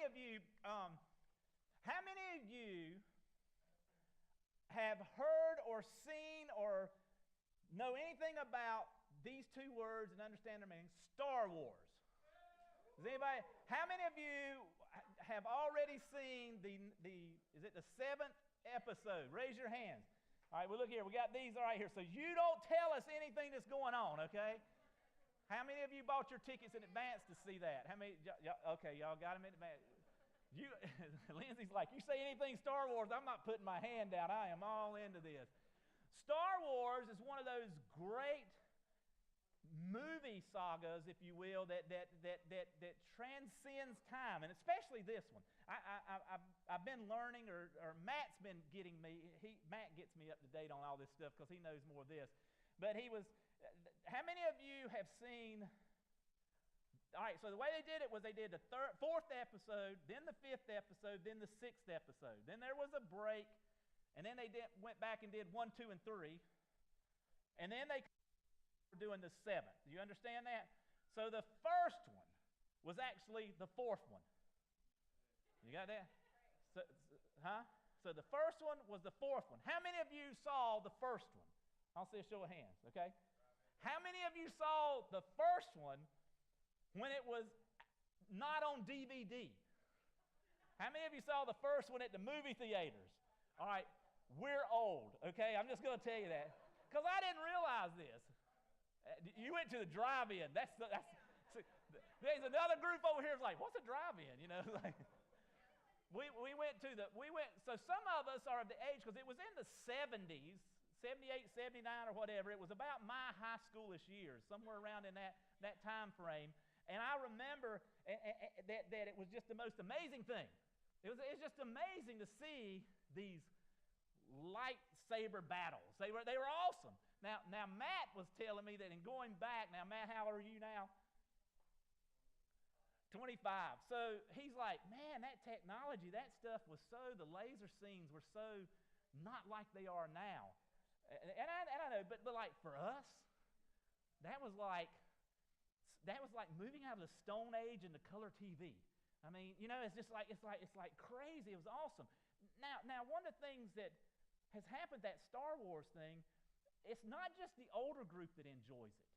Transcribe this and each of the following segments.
of you, have heard or seen or know anything about these two words and understand their meaning? Star Wars. Does anybody? How many of you have already seen is it the 7th episode? Raise your hands. All right, well, look here. We got these right here. So you don't tell us anything that's going on, okay? How many of you bought your tickets in advance to see that? How many? Okay, y'all got them in advance. Lindsay's like, you say anything Star Wars, I'm not putting my hand down. I am all into this. Star Wars is one of those great movie sagas, if you will, that transcends time, and especially this one. I've been learning, or Matt's been getting me. Matt gets me up to date on all this stuff because he knows more of this. But how many of you have seen? All right, so the way they did it was they did the 4th episode, then the 5th episode, then the 6th episode. Then there was a break, and then they went back and did 1, 2, and 3. And then they were doing the 7th. Do you understand that? So the first one was actually the 4th one. You got that? So the first one was the 4th one. How many of you saw the first one? I'll see a show of hands, okay? How many of you saw the first one when it was not on DVD? How many of you saw the first one at the movie theaters? All right, we're old, okay? I'm just going to tell you that. Because I didn't realize this. You went to the drive-in. There's another group over here that's like, what's a drive-in? You know, like, we went, so some of us are of the age, because it was in the 70s, 78, 79, or whatever. It was about my high schoolish years, somewhere around in that time frame. And I remember that it was just the most amazing thing. It was just amazing to see these lightsaber battles. They were awesome. Now Matt was telling me that in going back, now Matt, how old are you now? 25. So he's like, man, that technology, that stuff was the laser scenes were so not like they are now. And I know, but like for us, that was like moving out of the Stone Age into color TV. I mean, you know, it's like crazy. It was awesome. Now one of the things that has happened, that Star Wars thing, it's not just the older group that enjoys it.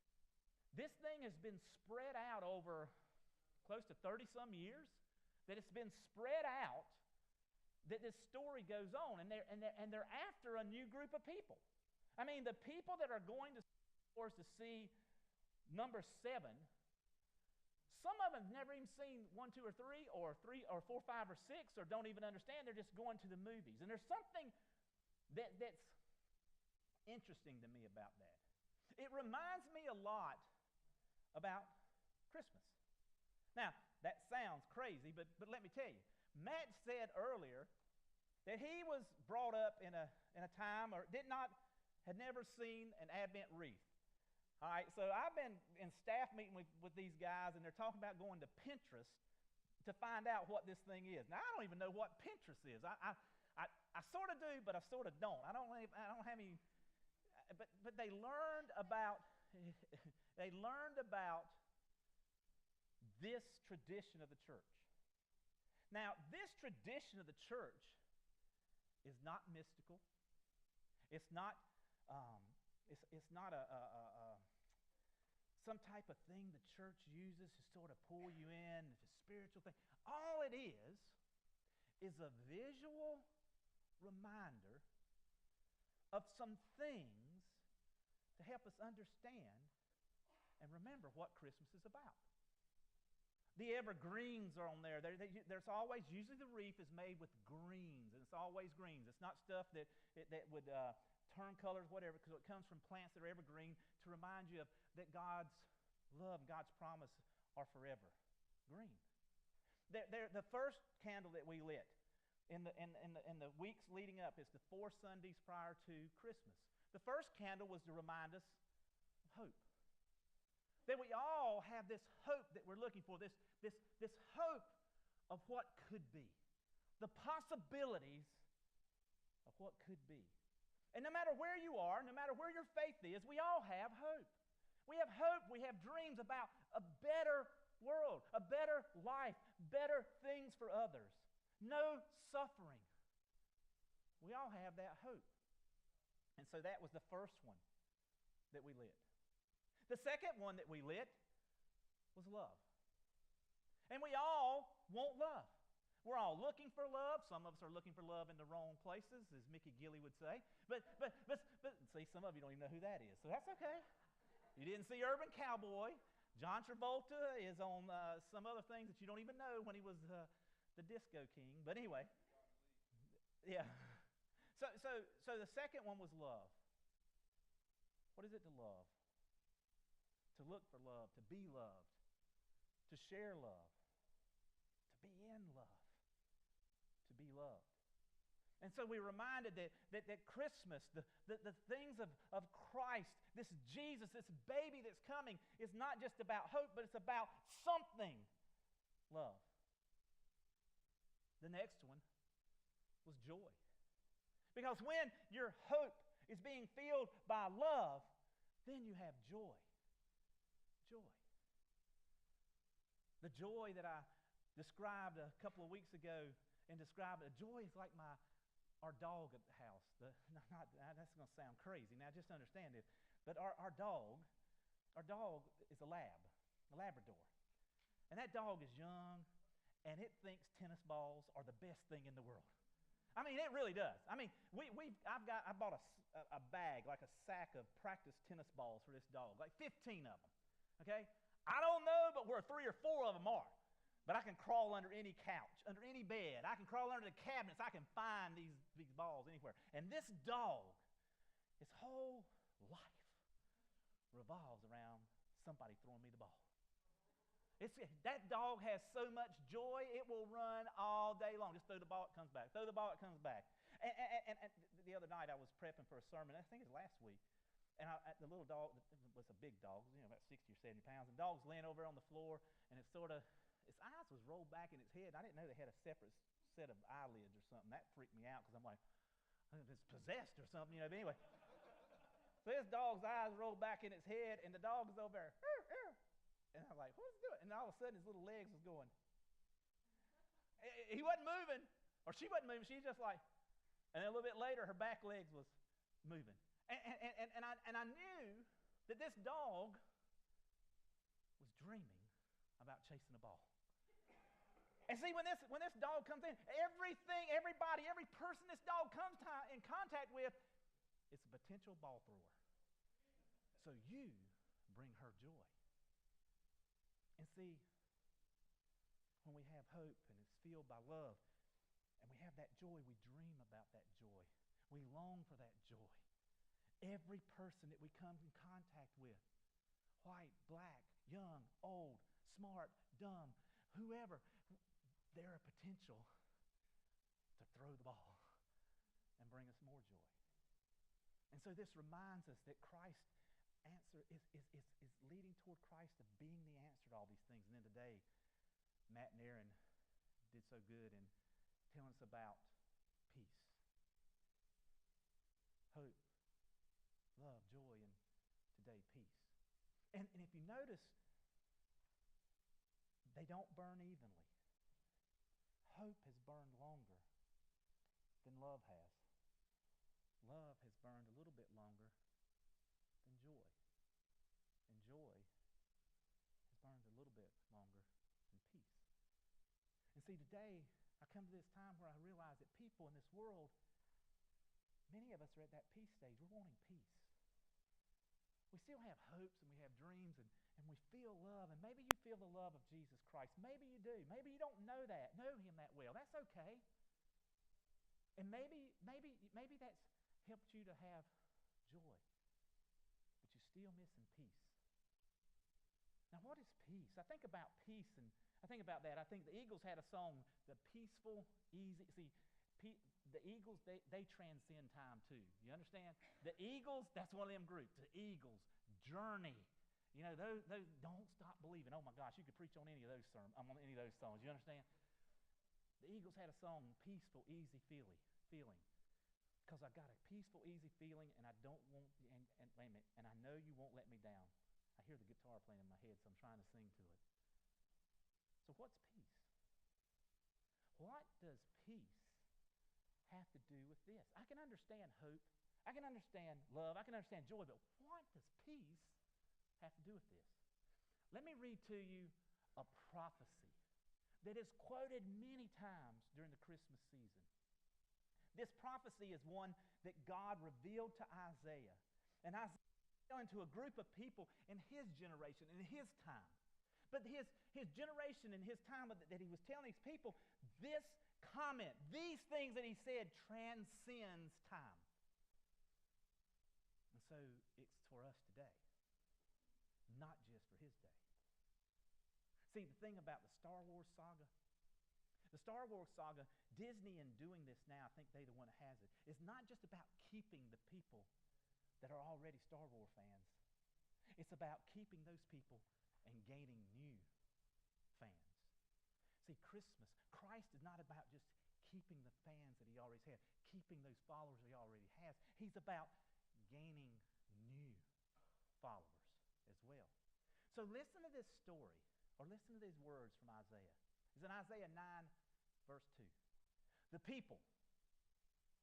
This thing has been spread out over close to 30-some years, that it's been spread out, that this story goes on, and they're after a new group of people. I mean, the people that are going to Star Wars to see number 7, some of them have never even seen 1, 2, or 3, or 4, 5, or 6, or don't even understand. They're just going to the movies. And there's something that's interesting to me about that. It reminds me a lot about Christmas. Now, that sounds crazy, but let me tell you. Matt said earlier that he was brought up in a time, or had never seen an Advent wreath. All right, so I've been in staff meeting with these guys, and they're talking about going to Pinterest to find out what this thing is. Now, I don't even know what Pinterest is. I sort of do, but I sort of don't. I don't have any. But they learned about this tradition of the church. Now, this tradition of the church is not mystical. It's not. It's not some type of thing the church uses to sort of pull you in. It's a spiritual thing. All it is a visual reminder of some things to help us understand and remember what Christmas is about. The evergreens are on there. There's always, usually the wreath is made with greens, and it's always greens. It's not stuff that would turn colors, whatever, because it comes from plants that are evergreen to remind you of that God's love, God's promise are forever green. The first candle that we lit in the weeks leading up is the 4 Sundays prior to Christmas. The first candle was to remind us of hope. That we all have this hope that we're looking for, this hope of what could be, the possibilities of what could be. And no matter where you are, no matter where your faith is, we all have hope. We have hope, we have dreams about a better world, a better life, better things for others, no suffering. We all have that hope. And so that was the first one that we lit. The second one that we lit was love. And we all want love. We're all looking for love. Some of us are looking for love in the wrong places, as Mickey Gilley would say. But see, some of you don't even know who that is, so that's okay. You didn't see Urban Cowboy. John Travolta is on some other things that you don't even know when he was the disco king. But anyway, yeah. So the second one was love. What is it to love? To look for love, to be loved, to share love, to be in love, to be loved. And so we're reminded that Christmas, the things of Christ, this Jesus, this baby that's coming, is not just about hope, but it's about something. Love. The next one was joy. Because when your hope is being filled by love, then you have joy. Joy. The joy that I described a couple of weeks ago and described, joy is like our dog at the house. That's going to sound crazy. Now, just understand this. But our dog is a Labrador. And that dog is young, and it thinks tennis balls are the best thing in the world. I mean, it really does. I mean, I bought a bag, like a sack of practice tennis balls for this dog, like 15 of them, okay? I don't know, but where 3 or 4 of them are. But I can crawl under any couch, under any bed. I can crawl under the cabinets. I can find these balls anywhere. And this dog, his whole life revolves around somebody throwing me the ball. That dog has so much joy, it will run all day long. Just throw the ball, it comes back. Throw the ball, it comes back. And the other night I was prepping for a sermon, I think it was last week, and the little dog was a big dog, about 60 or 70 pounds, and the dog's laying over on the floor, and its eyes was rolled back in its head. I didn't know they had a separate set of eyelids or something. That freaked me out because I'm like, I think it's possessed or something, But anyway, so this dog's eyes rolled back in its head, and the dog is over there. And I'm like, what's it doing? And all of a sudden, his little legs was going. He wasn't moving, or she wasn't moving. She's just like, and then a little bit later, her back legs was moving. And I knew that this dog was dreaming about chasing a ball. And see, when this dog comes in, everybody, every person this dog comes in contact with, it's a potential ball thrower. So you bring her joy. And see, when we have hope and it's filled by love, and we have that joy, we dream about that joy. We long for that joy. Every person that we come in contact with, white, black, young, old, smart, dumb, whoever, they're a potential to throw the ball and bring us more joy. And so this reminds us that Christ's answer is leading toward Christ of being the answer to all these things. And then today, Matt and Aaron did so good in telling us about peace, hope, love, joy, and today, peace. And if you notice, they don't burn evenly. Hope has burned longer than love has. Love has burned a little bit longer than joy. And joy has burned a little bit longer than peace. And see, today, I come to this time where I realize that people in this world, many of us are at that peace stage. We're wanting peace. We still have hopes and we have dreams and we feel love. And maybe you feel the love of Jesus Christ. Maybe you do. Maybe you don't know him that well. That's okay. And maybe that's helped you to have joy. But you're still missing peace. Now, what is peace? I think about peace, and I think about that. I think the Eagles had a song, The Peaceful, Easy. See, the Eagles, they transcend time too. You understand? The Eagles, that's one of them groups. The Eagles, Journey. Those don't stop believing. Oh my gosh, you could preach on any of those on any of those songs. You understand? The Eagles had a song, Peaceful, Easy Feeling. Because I got a peaceful, easy feeling, and I don't want, and wait a minute, and I know you won't let me down. I hear the guitar playing in my head, so I'm trying to sing to it. So what's peace? What does peace have to do with this? I can understand hope. I can understand love. I can understand joy. But what does peace have to do with this? Let me read to you a prophecy that is quoted many times during the Christmas season. This prophecy is one that God revealed to Isaiah. And Isaiah fell into a group of people in his generation, in his time. But his generation and his time that he was telling these people, this comment, these things that he said transcends time. And so it's for us today, not just for his day. See, the thing about the Star Wars saga, Disney in doing this now, I think they're the one that has it, is not just about keeping the people that are already Star Wars fans. It's about keeping those people and gaining new fans. See, Christ is not about just keeping the fans that he already has, keeping those followers that he already has. He's about gaining new followers as well. So listen to this story, or listen to these words from Isaiah. It's in Isaiah 9, verse 2. The people,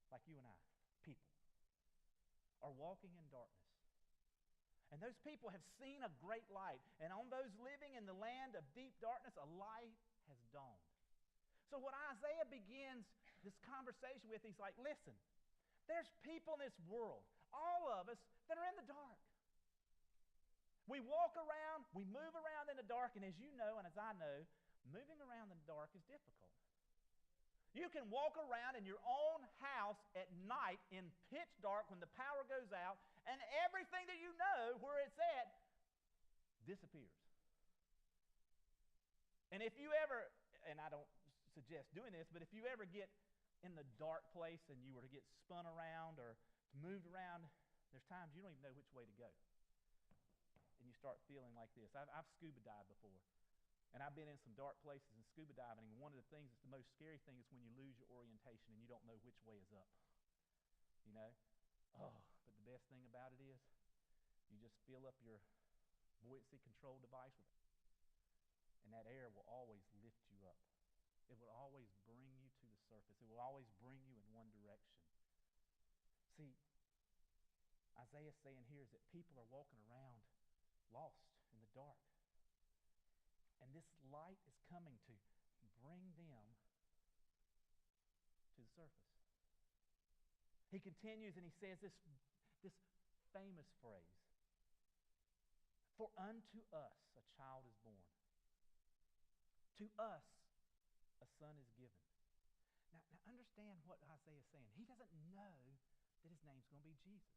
like you and I, people, are walking in darkness. And those people have seen a great light. And on those living in the land of deep darkness, a light has dawned. So what Isaiah begins this conversation with, he's like, listen, there's people in this world, all of us, that are in the dark. We walk around, we move around in the dark, and as you know, and as I know, moving around in the dark is difficult. You can walk around in your own house at night in pitch dark when the power goes out, and everything that you know where it's at disappears. And if you ever, and I don't suggest doing this, but if you ever get in the dark place and you were to get spun around or moved around, there's times you don't even know which way to go. And you start feeling like this. I've scuba dived before. And I've been in some dark places in scuba diving, and one of the things that's the most scary thing is when you lose your orientation and you don't know which way is up. You know? Oh, but the best thing about it is you just fill up your buoyancy control device with air, and that air will always lift you up. It will always bring you to the surface. It will always bring you in one direction. See, Isaiah's saying here is that people are walking around lost in the dark. And this light is coming to bring them to the surface. He continues and he says this famous phrase, "For unto us a child is born. To us a son is given." Now understand what Isaiah is saying. He doesn't know that his name's going to be Jesus.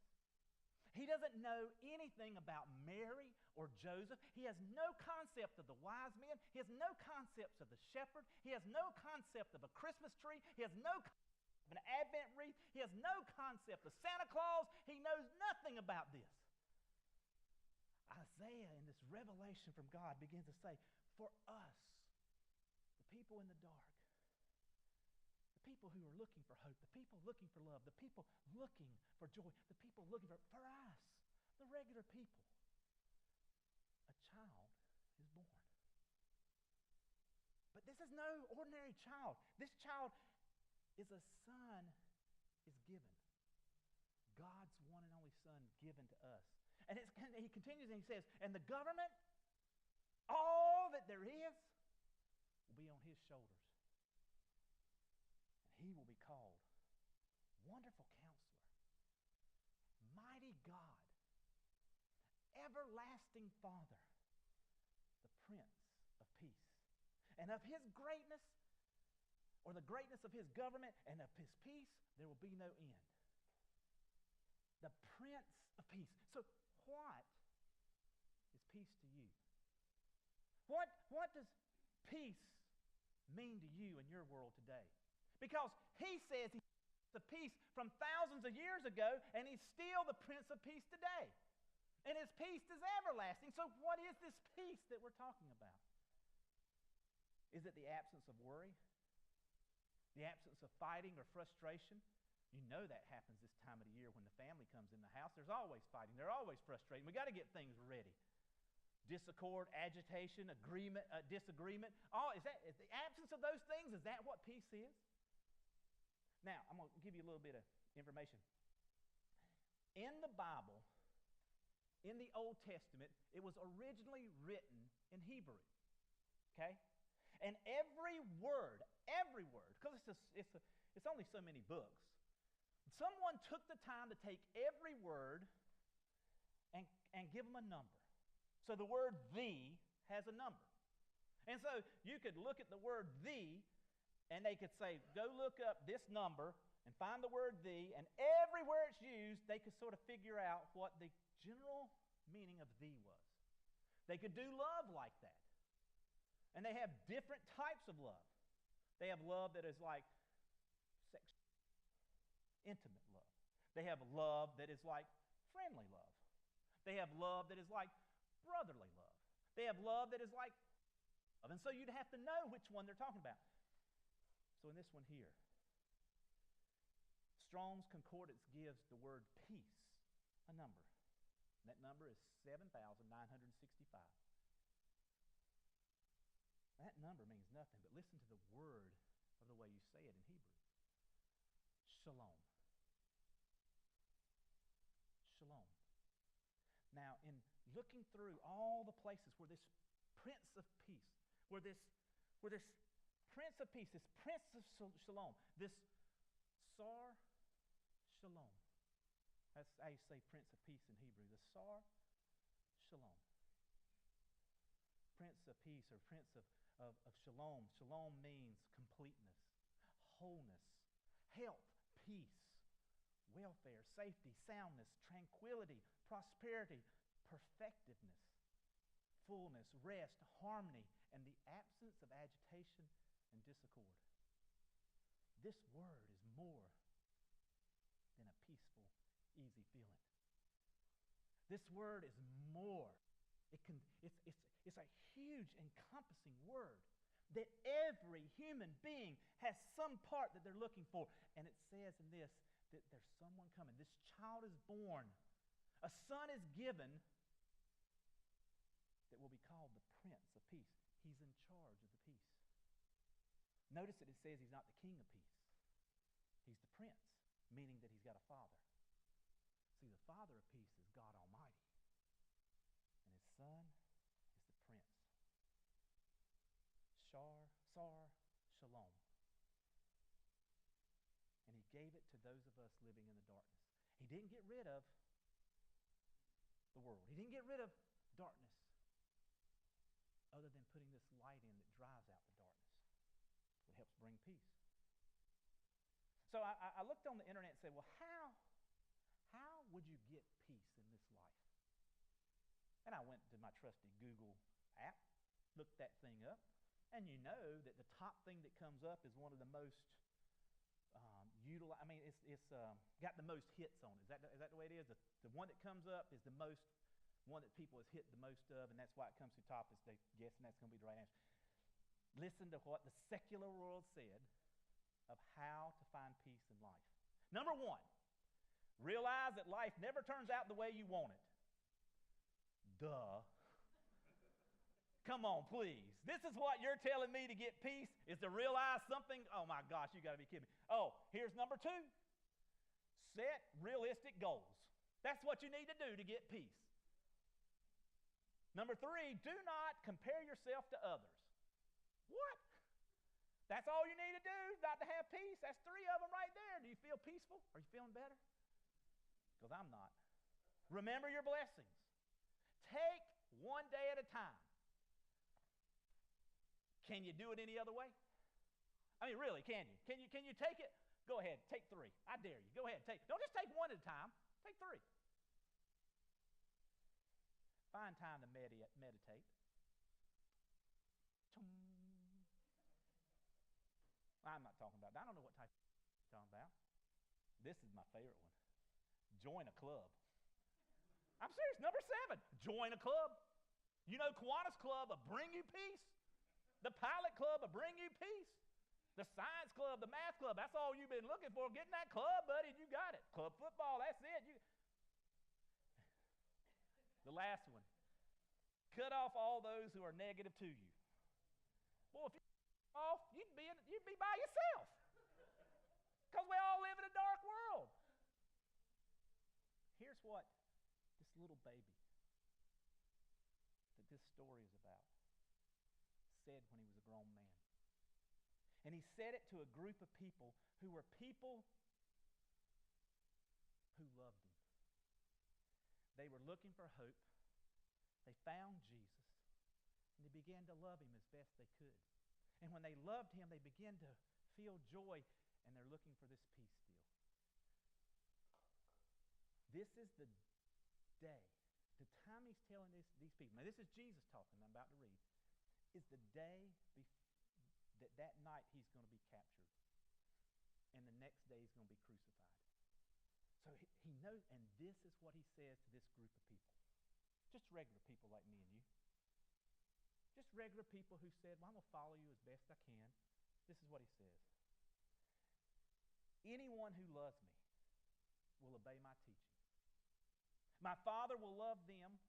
He doesn't know anything about Mary or Joseph. He has no concept of the wise men. He has no concept of the shepherd. He has no concept of a Christmas tree. He has no concept of an Advent wreath. He has no concept of Santa Claus. He knows nothing about this. Isaiah, in this revelation from God, begins to say, for us, the people in the dark, the people who are looking for hope, the people looking for love, the people looking for joy, the people looking for us, the regular people, a child is born. But this is no ordinary child. This child is a son is given. God's one and only son given to us. And he continues and he says, and the government, all that there is, will be on his shoulders. And he will be called Wonderful Counselor, Mighty God, Everlasting Father, the Prince of Peace. And of his greatness, or the greatness of his government, and of his peace, there will be no end. The Prince of Peace. So what is peace to you? What does peace mean to you in your world today? Because he says he's the peace from thousands of years ago, and he's still the Prince of Peace today. And his peace is everlasting. So what is this peace that we're talking about? Is it the absence of worry? The absence of fighting or frustration? You know that happens this time of the year when the family comes in the house. There's always fighting. They're always frustrating. We got to get things ready. discord, agitation, agreement, disagreement. All is the absence of those things? Is that what peace is? Now, I'm going to give you a little bit of information. In the Bible, in the Old Testament, it was originally written in Hebrew. Okay? And every word, because it's only so many books, someone took the time to take every word and give them a number. So the word "thee" has a number. And so you could look at the word "thee," and they could say, go look up this number and find the word "thee," and everywhere it's used, they could sort of figure out what the general meaning of "thee" was. They could do love like that. And they have different types of love. They have love that is like intimate love. They have love that is like friendly love. They have love that is like brotherly love. They have love that is like love. And so you'd have to know which one they're talking about. So in this one here, Strong's Concordance gives the word peace a number. And that number is 7,965. That number means nothing, but listen to the word of the way you say it in Hebrew. Shalom. Shalom. Now, in looking through all the places where this Prince of Peace, where this Prince of Peace, this Prince of Shalom, this Sar Shalom. That's how you say Prince of Peace in Hebrew. The Sar Shalom. Prince of Peace or Prince of Shalom. Shalom means completeness, wholeness, health, peace, welfare, safety, soundness, tranquility, prosperity, perfectiveness, fullness, rest, harmony, and the absence of agitation and discord. This word is more than a peaceful, easy feeling. This word is more. It's a huge, encompassing word that every human being has some part that they're looking for. And it says in this that there's someone coming. This child is born. A son is given that will be called the Prince of Peace. He's in charge of the peace. Notice that it says he's not the King of Peace. He's the Prince, meaning that he's got a father. See, the Father of peace is God Almighty. And his Son is the Prince. Sar Shalom. And he gave it to those of us living in the darkness. He didn't get rid of the world. He didn't get rid of darkness other than putting this light in that drives out the darkness. It helps bring peace. So I looked on the internet and said, well, how would you get peace in this life? And I went to my trusty Google app, looked that thing up, and you know that the top thing that comes up is one of the most it's got the most hits on it. Is that the way it is? The one that comes up is the most one that people has hit the most of, and that's why it comes to the top. Is they guessing that's going to be the right answer. Listen to what the secular world said of how to find peace in life. Number one, realize that life never turns out the way you want it. Duh. Come on, please. This is what you're telling me to get peace, is to realize something? Oh my gosh, you got to be kidding me. Oh, here's number two. Set realistic goals. That's what you need to do to get peace. Number three, do not compare yourself to others. What? That's all you need to do not to have peace? That's three of them right there. Do you feel peaceful? Are you feeling better? Because I'm not. Remember your blessings. Take one day at a time. Can you do it any other way? I mean, really, can you? Can you take it? Go ahead, take three. I dare you. Go ahead, don't just take one at a time. Take three. Find time to meditate. I'm not talking about that. I don't know what type you're talking about. This is my favorite one. Join a club. I'm serious. Number 7, join a club. You know, Kiwanis Club will bring you peace. The Pilot Club will bring you peace. The Science Club, the Math Club, that's all you've been looking for. Get in that club, buddy, and you got it. Club football, that's it. The last one. cut off all those who are negative to you. Well, if you're off, you'd be by yourself. Because we all live in a dark world. Here's what this little baby that this story is about said when he was a grown man. And he said it to a group of people who were people who loved him. They were looking for hope. They found Jesus. And they began to love him as best they could. And when they loved him, they began to feel joy. And they're looking for this peace still. This is the day, the time he's telling these people. Now this is Jesus talking, I'm about to read. Is the day that night he's going to be captured. And the next day he's going to be crucified. So he knows, and this is what he says to this group of people. Just regular people like me and you. Just regular people who said, well, I'm going to follow you as best I can. This is what he says. Anyone who loves me will obey my teaching. My Father will love them,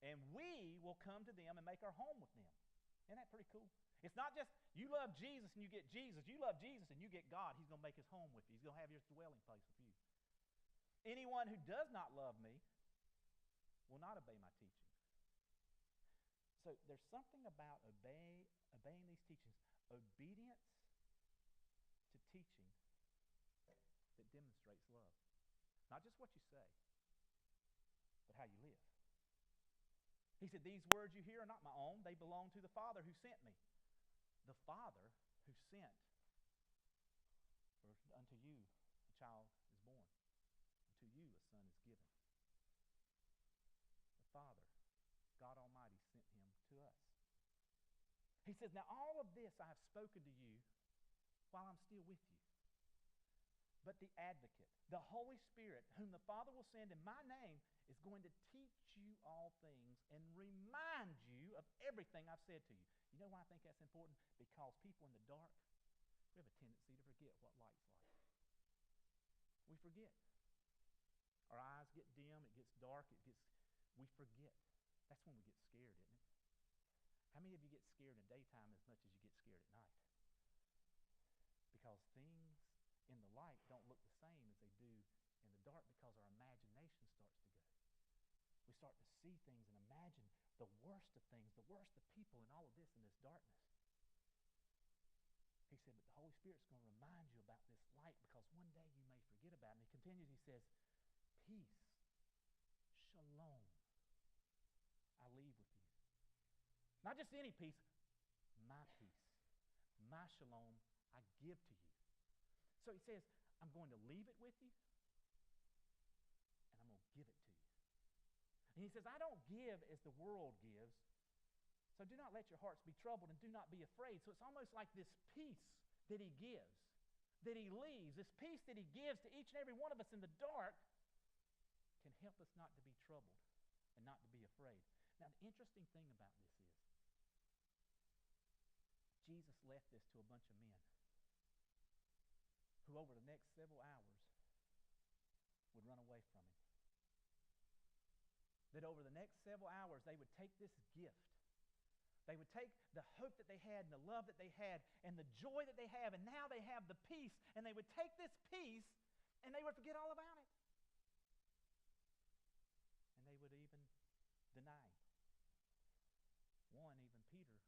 and we will come to them and make our home with them. Isn't that pretty cool? It's not just you love Jesus and you get Jesus. You love Jesus and you get God. He's going to make his home with you. He's going to have his dwelling place with you. Anyone who does not love me will not obey my teaching. So there's something about obeying these teachings. Obedience to teaching that demonstrates love. Not just what you say, but how you live. He said, these words you hear are not my own. They belong to the Father who sent me. The Father who sent. For unto you a child is born. Unto you a son is given. The Father, God Almighty, sent him to us. He says, now all of this I have spoken to you while I'm still with you. But the Advocate, the Holy Spirit, whom the Father will send in my name, is going to teach you all things and remind you of everything I've said to you. You know why I think that's important? Because people in the dark, we have a tendency to forget what light's like. We forget. Our eyes get dim, it gets dark, we forget. That's when we get scared, isn't it? How many of you get scared in the daytime as much as you get scared at night? Because things in the light don't look the same as they do in the dark because our imagination starts to go. We start to see things and imagine the worst of things, the worst of people and all of this in this darkness. He said, but the Holy Spirit's going to remind you about this light because one day you may forget about it. And he continues, he says, peace, shalom, I leave with you. Not just any peace, my peace, my shalom, I give to you. So he says, I'm going to leave it with you, and I'm going to give it to you. And he says, I don't give as the world gives, so do not let your hearts be troubled and do not be afraid. So it's almost like this peace that he gives, that he leaves, this peace that he gives to each and every one of us in the dark can help us not to be troubled and not to be afraid. Now, the interesting thing about this is Jesus left this to a bunch of men who over the next several hours would run away from him. That over the next several hours they would take this gift. They would take the hope that they had and the love that they had and the joy that they have, and now they have the peace, and they would take this peace and they would forget all about it. And they would even deny him. One, even Peter,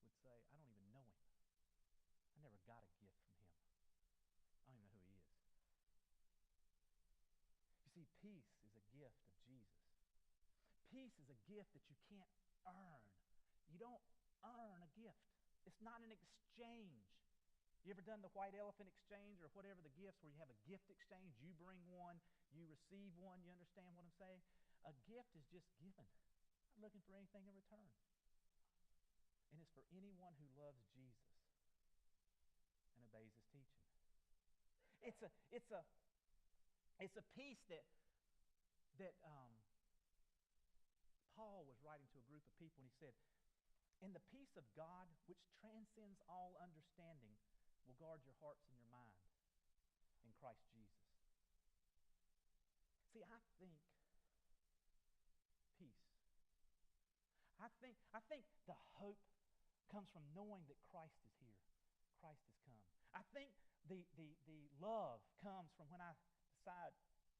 would say, I don't even know him. I never got a gift from him. I don't even know who he is. You see, peace is a gift of Jesus. Peace is a gift that you can't earn. You don't earn a gift. It's not an exchange. You ever done the white elephant exchange or whatever the gifts where you have a gift exchange? You bring one, you receive one. You understand what I'm saying? A gift is just given. I'm not looking for anything in return. And it's for anyone who loves Jesus and obeys his teaching. It's a peace that Paul was writing to a group of people, and he said, and the peace of God, which transcends all understanding, will guard your hearts and your mind in Christ Jesus. See, I think peace. I I think the hope comes from knowing that Christ is here. Christ has come. I think the love comes from when I decide,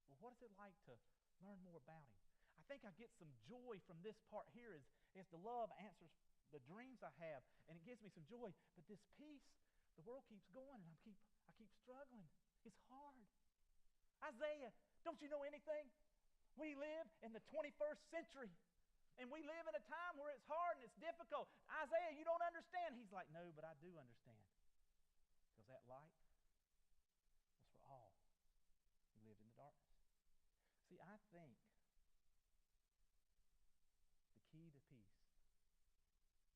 well, what is it like to learn more about Him? I think I get some joy from this part here as the love answers the dreams I have, and it gives me some joy. But this peace, the world keeps going, and I keep struggling. It's hard. Isaiah, don't you know anything? We live in the 21st century, and we live in a time where it's hard and it's difficult. Isaiah, you don't understand. He's like, no, but I do understand. Because that light was for all who lived in the darkness. See, I think the key to peace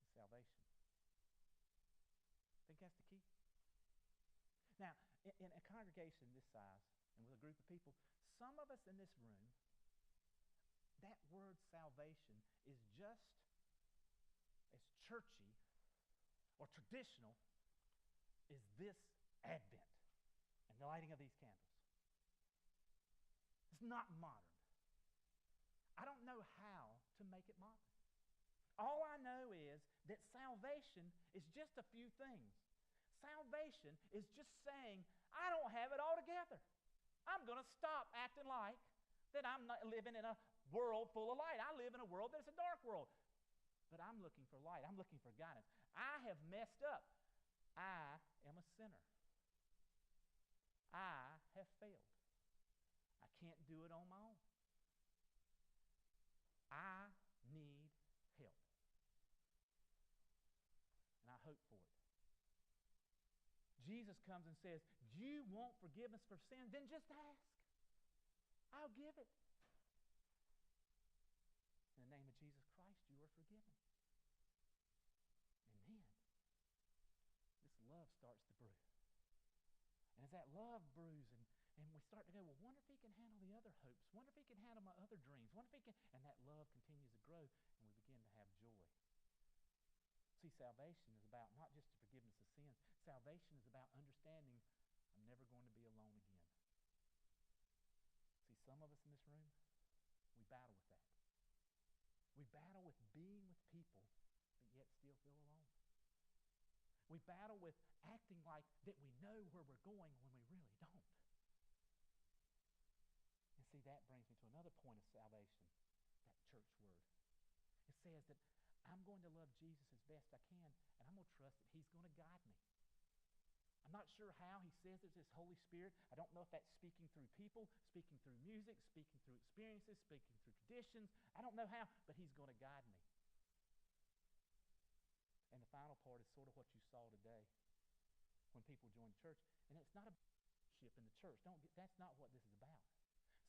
is salvation. I think that's the key. Now, in a congregation this size and with a group of people, some of us in this room, that word salvation is just as churchy or traditional as this Advent and the lighting of these candles. It's not modern. I don't know how to make it modern. All I know is that salvation is just a few things. Salvation is just saying, I don't have it all together. I'm going to stop acting like that I'm not living in a world full of light. I live in a world that's a dark world. But I'm looking for light. I'm looking for guidance. I have messed up. I am a sinner. I have failed. I can't do it on my own. I need help. And I hope for it. Jesus comes and says, you want forgiveness for sin? Then just ask. I'll give it. In the name of Jesus Christ, you are forgiven. And then, this love starts to brew. And as that love brews, and we start to go, well, wonder if He can handle the other hopes. Wonder if He can handle my other dreams. Wonder if He can, and that love continues to grow, and we begin to have joy. See, salvation is about not just the forgiveness of sins. Salvation is about understanding I'm never going to be alone again. See, some of us in this room, we battle with that. We battle with being with people, but yet still feel alone. We battle with acting like that we know where we're going when we really don't. And see, that brings me to another point of salvation, that church word. It says that I'm going to love Jesus as best I can, and I'm going to trust that He's going to guide me. I'm not sure how. He says there's this Holy Spirit. I don't know if that's speaking through people, speaking through music, speaking through experiences, speaking through traditions. I don't know how, but He's going to guide me. And the final part is sort of what you saw today when people join church. And it's not about membership in the church. That's not what this is about.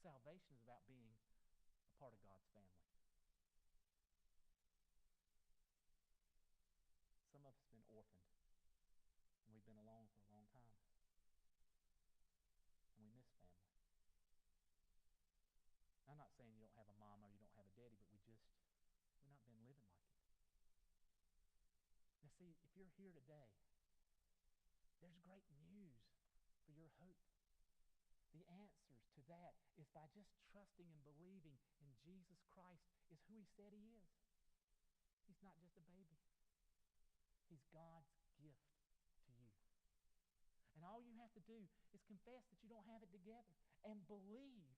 Salvation is about being a part of God's family. Some of us have been orphaned, and we've been alone for a long time. And we miss family. I'm not saying you don't have a mama or you don't have a daddy, but we've not been living like it. Now see, if you're here today, there's great news for your hope. The answers to that is by just trusting and believing in Jesus Christ is who He said He is. He's not just a baby. He's God's gift to you. And all you have to do is confess that you don't have it together and believe